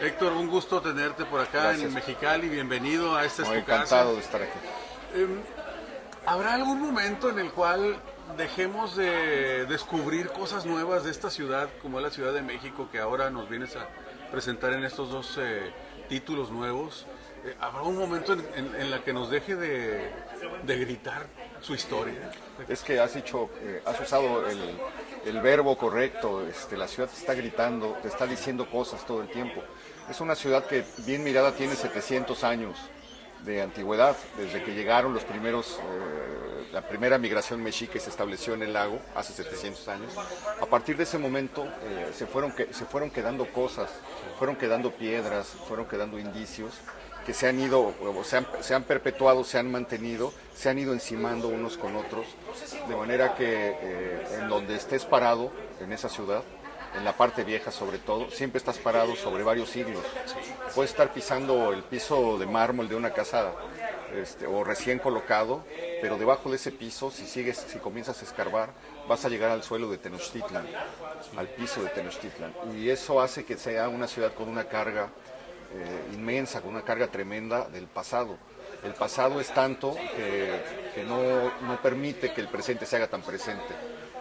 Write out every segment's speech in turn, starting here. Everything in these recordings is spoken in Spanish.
Héctor, un gusto tenerte por acá. Gracias. En Mexicali. Bienvenido a esta es tu casa. Encantado de estar aquí. ¿Habrá algún momento en el cual dejemos de descubrir cosas nuevas de esta ciudad, como es la Ciudad de México, que ahora nos vienes a presentar en estos dos títulos nuevos? ¿Habrá un momento en la que nos deje de gritar su historia? Es que has usado el verbo correcto. La ciudad te está gritando, te está diciendo cosas todo el tiempo. Es una ciudad que, bien mirada, tiene 700 años de antigüedad, desde que llegaron los primeros, la primera migración mexica se estableció en el lago hace 700 años. A partir de ese momento se fueron quedando cosas, fueron quedando piedras, fueron quedando indicios que se han ido, se han perpetuado, se han mantenido, se han ido encimando unos con otros, de manera que en donde estés parado, en esa ciudad, en la parte vieja sobre todo, siempre estás parado sobre varios siglos. Puedes estar pisando el piso de mármol de una casa o recién colocado, pero debajo de ese piso, si comienzas a escarbar, vas a llegar al suelo de Tenochtitlan, al piso de Tenochtitlan. Y eso hace que sea una ciudad con una carga inmensa, con una carga tremenda del pasado. El pasado es tanto que no permite que el presente se haga tan presente.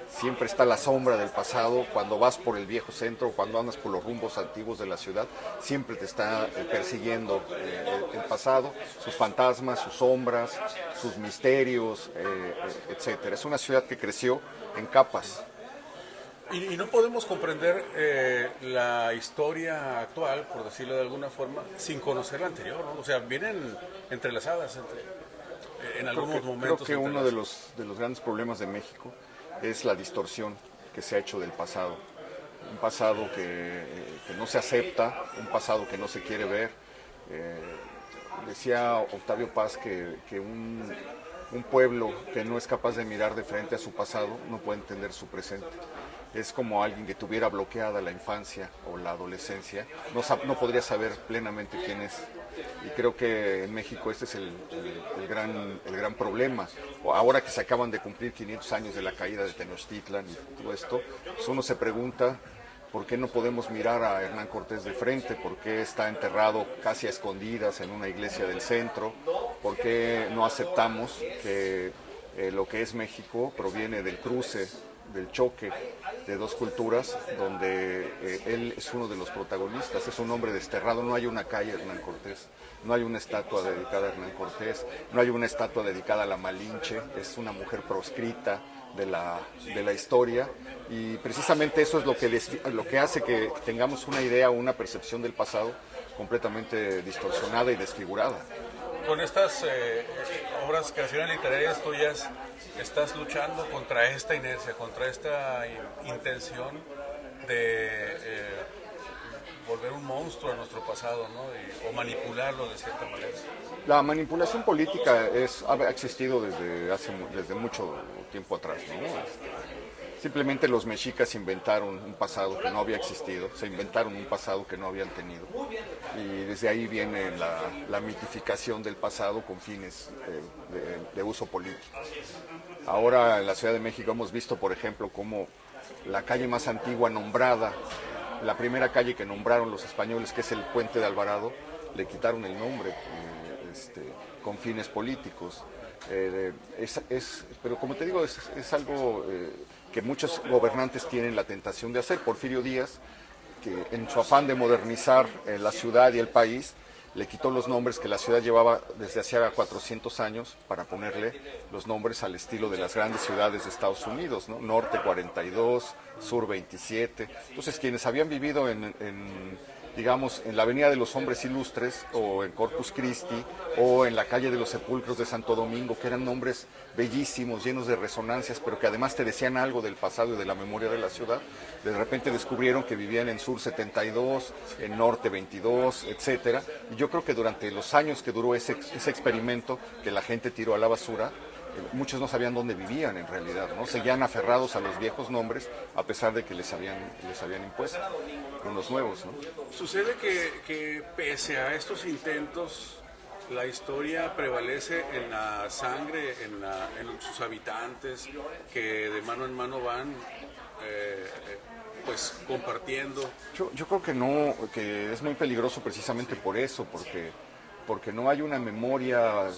Siempre está la sombra del pasado. Cuando vas por el viejo centro, cuando andas por los rumbos antiguos de la ciudad, siempre te está persiguiendo el pasado, sus fantasmas, sus sombras, sus misterios, etc. Es una ciudad que creció en capas. Y no podemos comprender la historia actual, por decirlo de alguna forma, sin conocer la anterior, ¿no? O sea, vienen entrelazadas en algunos momentos. Creo que uno de los grandes problemas de México es la distorsión que se ha hecho del pasado. Un pasado que no se acepta, un pasado que no se quiere ver. Decía Octavio Paz que un pueblo que no es capaz de mirar de frente a su pasado no puede entender su presente. Es como alguien que tuviera bloqueada la infancia o la adolescencia, no podría saber plenamente quién es. Y creo que en México este es el gran problema. Ahora que se acaban de cumplir 500 años de la caída de Tenochtitlan y todo esto, pues uno se pregunta por qué no podemos mirar a Hernán Cortés de frente, por qué está enterrado casi a escondidas en una iglesia del centro, por qué no aceptamos que lo que es México proviene del cruce, del choque de dos culturas, donde él es uno de los protagonistas, es un hombre desterrado. No hay una calle Hernán Cortés, no hay una estatua dedicada a Hernán Cortés, no hay una estatua dedicada a la Malinche, es una mujer proscrita de la historia, y precisamente eso es lo que hace que tengamos una idea o una percepción del pasado completamente distorsionada y desfigurada. Con estas obras, creaciones literarias tuyas, estás luchando contra esta inercia, contra esta intención de volver un monstruo a nuestro pasado, ¿no? O manipularlo de cierta manera. La manipulación política ha existido desde mucho tiempo atrás, ¿no? Simplemente los mexicas inventaron un pasado que no había existido, se inventaron un pasado que no habían tenido. Y desde ahí viene la mitificación del pasado con fines de uso político. Ahora en la Ciudad de México hemos visto, por ejemplo, cómo la calle más antigua nombrada, la primera calle que nombraron los españoles, que es el Puente de Alvarado, le quitaron el nombre con fines políticos. Pero como te digo, es algo que muchos gobernantes tienen la tentación de hacer. Porfirio Díaz, que en su afán de modernizar la ciudad y el país, le quitó los nombres que la ciudad llevaba desde hacía 400 años para ponerle los nombres al estilo de las grandes ciudades de Estados Unidos, ¿no? Norte 42, Sur 27. Entonces, quienes habían vivido digamos, en la Avenida de los Hombres Ilustres, o en Corpus Christi, o en la Calle de los Sepulcros de Santo Domingo, que eran nombres bellísimos, llenos de resonancias, pero que además te decían algo del pasado y de la memoria de la ciudad, de repente descubrieron que vivían en Sur 72, en Norte 22, etcétera. Y yo creo que durante los años que duró ese experimento, que la gente tiró a la basura, muchos no sabían dónde vivían en realidad, ¿no? Seguían aferrados a los viejos nombres a pesar de que les habían impuesto con los nuevos, ¿no? Sucede que pese a estos intentos, la historia prevalece en la sangre, en sus habitantes, que de mano en mano van pues compartiendo. Yo creo que no, que es muy peligroso precisamente por eso, porque no hay una memoria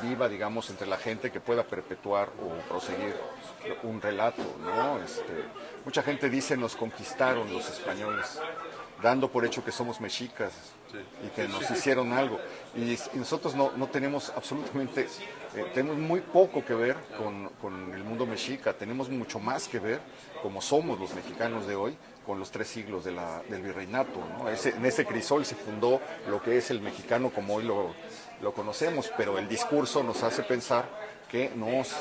viva, digamos, entre la gente que pueda perpetuar o proseguir un relato, ¿no? Mucha gente dice nos conquistaron los españoles, dando por hecho que somos mexicas y que nos hicieron algo. Y nosotros no tenemos absolutamente, tenemos muy poco que ver con el mundo mexica, tenemos mucho más que ver, como somos los mexicanos de hoy, con los 3 siglos del virreinato, ¿no? En ese crisol se fundó lo que es el mexicano como hoy lo conocemos, pero el discurso nos hace pensar que nos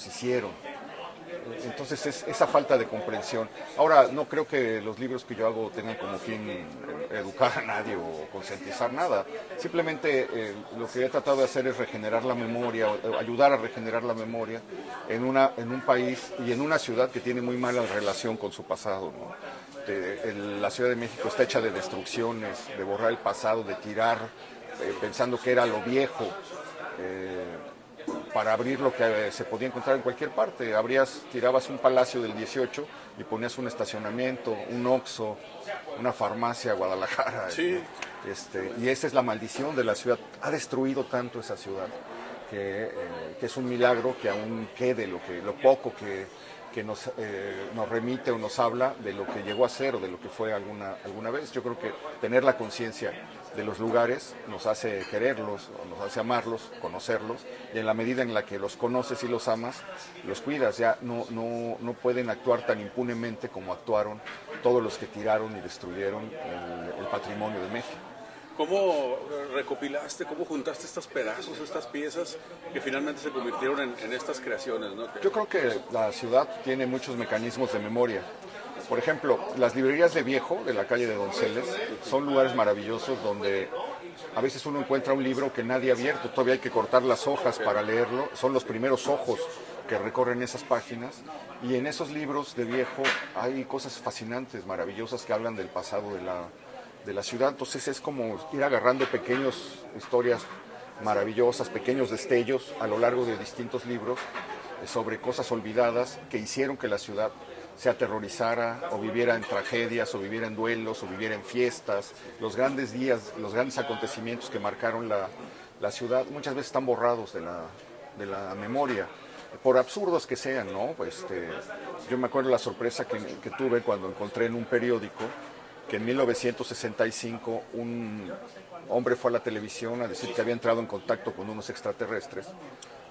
hicieron. Entonces es esa falta de comprensión. Ahora, no creo que los libros que yo hago tengan como fin educar a nadie o concientizar nada. Simplemente lo que he tratado de hacer es regenerar la memoria, ayudar a regenerar la memoria en un país y en una ciudad que tiene muy mala relación con su pasado, ¿no? La Ciudad de México está hecha de destrucciones, de borrar el pasado, de tirar, pensando que era lo viejo. Para abrir lo que se podía encontrar en cualquier parte. Tirabas un palacio del 18 y ponías un estacionamiento, un Oxxo, una farmacia, Guadalajara. Sí. Y esa es la maldición de la ciudad. Ha destruido tanto esa ciudad que es un milagro que aún quede lo poco que nos remite o nos habla de lo que llegó a ser o de lo que fue alguna vez. Yo creo que tener la conciencia de los lugares nos hace quererlos, nos hace amarlos, conocerlos, y en la medida en la que los conoces y los amas, los cuidas. Ya no pueden actuar tan impunemente como actuaron todos los que tiraron y destruyeron el patrimonio de México. ¿Cómo recopilaste, cómo juntaste estos pedazos, estas piezas que finalmente se convirtieron en estas creaciones, ¿no? Yo creo que la ciudad tiene muchos mecanismos de memoria. Por ejemplo, las librerías de Viejo, de la calle de Donceles, son lugares maravillosos donde a veces uno encuentra un libro que nadie ha abierto, todavía hay que cortar las hojas para leerlo, son los primeros ojos que recorren esas páginas, y en esos libros de Viejo hay cosas fascinantes, maravillosas, que hablan del pasado de la ciudad. Entonces es como ir agarrando pequeñas historias maravillosas, pequeños destellos a lo largo de distintos libros sobre cosas olvidadas que hicieron que la ciudad se aterrorizara o viviera en tragedias o viviera en duelos o viviera en fiestas. Los grandes días, los grandes acontecimientos que marcaron la ciudad muchas veces están borrados de la memoria, por absurdos que sean, ¿no? Yo me acuerdo la sorpresa que tuve cuando encontré en un periódico que en 1965 un hombre fue a la televisión a decir que había entrado en contacto con unos extraterrestres,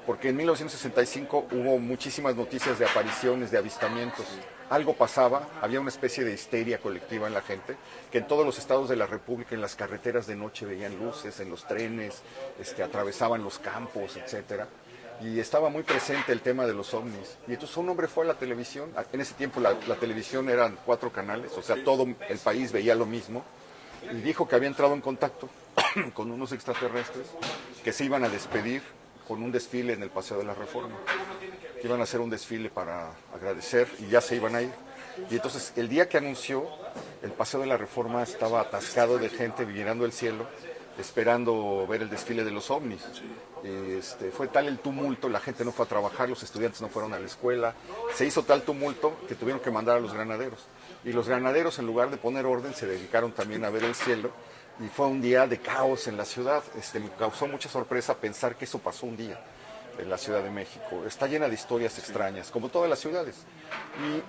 porque en 1965 hubo muchísimas noticias de apariciones, de avistamientos. Algo pasaba, había una especie de histeria colectiva en la gente, que en todos los estados de la República, en las carreteras de noche veían luces, en los trenes, atravesaban los campos, etcétera. Y estaba muy presente el tema de los ovnis. Y entonces un hombre fue a la televisión, en ese tiempo la televisión eran 4 canales, o sea, todo el país veía lo mismo, y dijo que había entrado en contacto con unos extraterrestres que se iban a despedir con un desfile en el Paseo de la Reforma. Iban a hacer un desfile para agradecer y ya se iban a ir. Y entonces el día que anunció, el Paseo de la Reforma estaba atascado de gente mirando el cielo, esperando ver el desfile de los ovnis. Fue tal el tumulto, la gente no fue a trabajar, los estudiantes no fueron a la escuela, se hizo tal tumulto que tuvieron que mandar a los granaderos. Y los granaderos, en lugar de poner orden, se dedicaron también a ver el cielo, y fue un día de caos en la ciudad. Me causó mucha sorpresa pensar que eso pasó un día en la Ciudad de México. Está llena de historias extrañas, como todas las ciudades. Y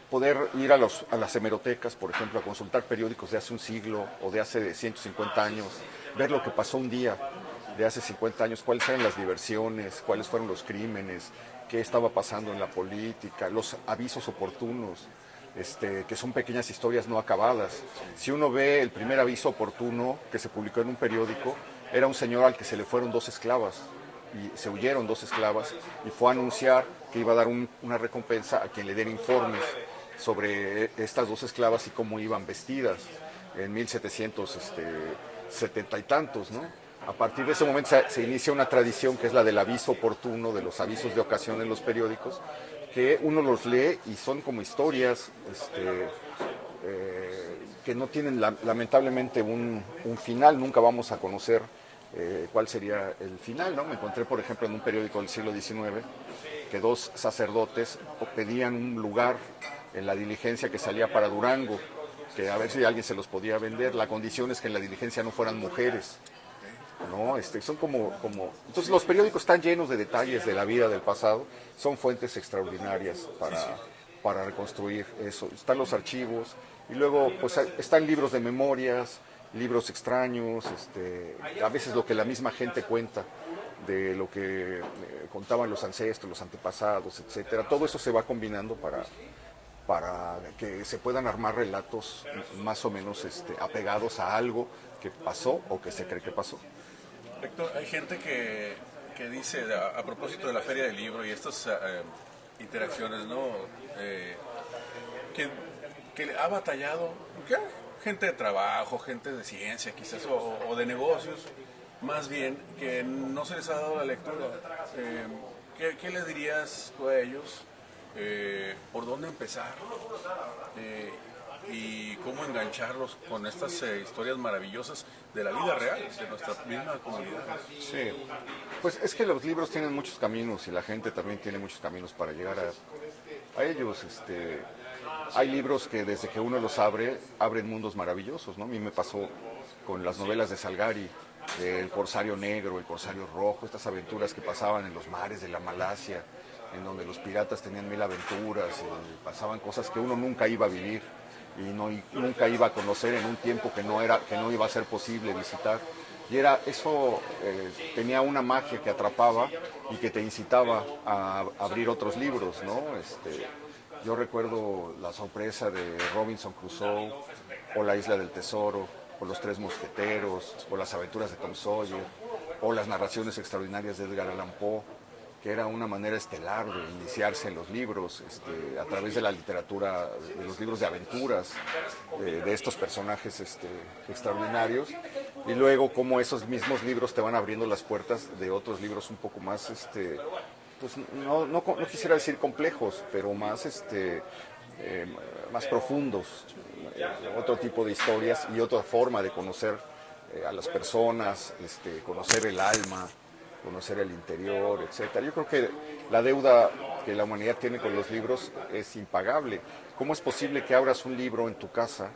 poder ir a las hemerotecas, por ejemplo, a consultar periódicos de hace un siglo o de hace 150 años, ver lo que pasó un día de hace 50 años, cuáles eran las diversiones, cuáles fueron los crímenes, qué estaba pasando en la política, los avisos oportunos, que son pequeñas historias no acabadas. Si uno ve el primer aviso oportuno que se publicó en un periódico, era un señor al que se le fueron 2 esclavas, y se huyeron 2 esclavas, y fue a anunciar que iba a dar una recompensa a quien le diera informes sobre estas 2 esclavas y cómo iban vestidas en 1770 y tantos, ¿no? A partir de ese momento se inicia una tradición que es la del aviso oportuno, de los avisos de ocasión en los periódicos, que uno los lee y son como historias que no tienen lamentablemente un final. Nunca vamos a conocer cuál sería el final, ¿no? Me encontré, por ejemplo, en un periódico del siglo XIX que dos sacerdotes pedían un lugar en la diligencia que salía para Durango, que a ver si alguien se los podía vender. La condición es que en la diligencia no fueran mujeres, ¿no? Son entonces los periódicos están llenos de detalles de la vida del pasado, son fuentes extraordinarias para reconstruir eso. Están los archivos y luego pues están libros de memorias, libros extraños, a veces lo que la misma gente cuenta de lo que contaban los ancestros, los antepasados, etcétera. Todo eso se va combinando para que se puedan armar relatos más o menos apegados a algo que pasó o que se cree que pasó. Héctor, hay gente que dice, a propósito de la Feria del Libro y estas interacciones, ¿no? Que ha batallado, ¿qué? Gente de trabajo, gente de ciencia quizás, o de negocios, más bien, que no se les ha dado la lectura. ¿Qué les dirías tú a ellos? ¿Por dónde empezar? Y cómo engancharlos con estas historias maravillosas de la vida real, de nuestra misma comunidad. Sí, pues es que los libros tienen muchos caminos y la gente también tiene muchos caminos para llegar a ellos. Hay libros que desde que uno los abren mundos maravillosos, ¿no? A mí me pasó con las novelas de Salgari, El Corsario Negro, El Corsario Rojo, estas aventuras que pasaban en los mares de la Malasia, en donde los piratas tenían 1000 aventuras y pasaban cosas que uno nunca iba a vivir y nunca iba a conocer en un tiempo que no iba a ser posible visitar. Y eso tenía una magia que atrapaba y que te incitaba a abrir otros libros, ¿no? Yo recuerdo la sorpresa de Robinson Crusoe, o La Isla del Tesoro, o Los Tres Mosqueteros, o Las Aventuras de Tom Sawyer, o las narraciones extraordinarias de Edgar Allan Poe, que era una manera estelar de iniciarse en los libros, a través de la literatura, de los libros de aventuras, de estos personajes extraordinarios, y luego cómo esos mismos libros te van abriendo las puertas de otros libros un poco más, pues no quisiera decir complejos, pero más, más profundos, otro tipo de historias y otra forma de conocer a las personas, conocer el alma, conocer el interior, etcétera. Yo creo que la deuda que la humanidad tiene con los libros es impagable. ¿Cómo es posible que abras un libro en tu casa,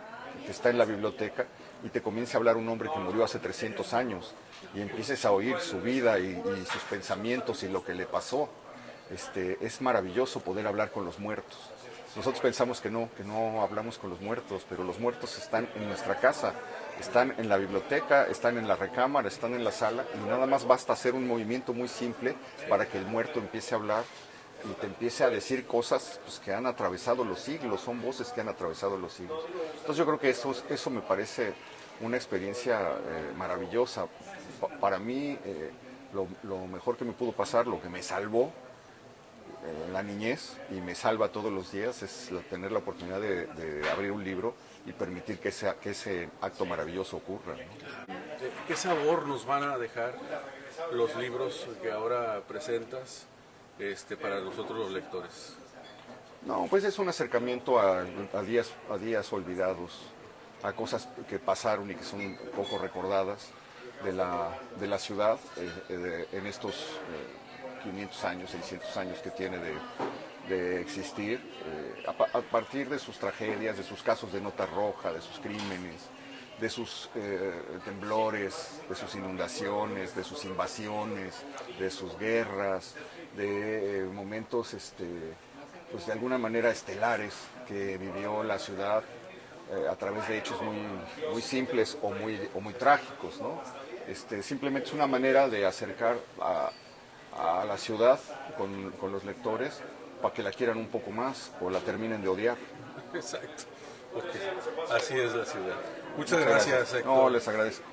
que está en la biblioteca, y te comience a hablar un hombre que murió hace 300 años, y empieces a oír su vida y sus pensamientos y lo que le pasó? Es maravilloso poder hablar con los muertos. Nosotros pensamos que no hablamos con los muertos, pero los muertos están en nuestra casa, están en la biblioteca, están en la recámara, están en la sala, y nada más basta hacer un movimiento muy simple para que el muerto empiece a hablar y te empiece a decir cosas, pues, que han atravesado los siglos, son voces que han atravesado los siglos. Entonces yo creo que eso me parece una experiencia maravillosa. Para mí, lo mejor que me pudo pasar, lo que me salvó en la niñez y me salva todos los días, es tener la oportunidad de abrir un libro y permitir que ese acto maravilloso ocurra, ¿no? ¿Qué sabor nos van a dejar los libros que ahora presentas para nosotros los lectores? No, pues es un acercamiento a días olvidados, a cosas que pasaron y que son poco recordadas de la ciudad en estos 500 años, 600 años que tiene de existir, a partir de sus tragedias, de sus casos de nota roja, de sus crímenes, de sus temblores, de sus inundaciones, de sus invasiones, de sus guerras, de momentos pues de alguna manera estelares que vivió la ciudad a través de hechos muy simples o muy trágicos, ¿no? Simplemente es una manera de acercar a la ciudad con los lectores para que la quieran un poco más o la terminen de odiar. Exacto, porque así es la ciudad. Muchas gracias, Héctor. No, les agradezco.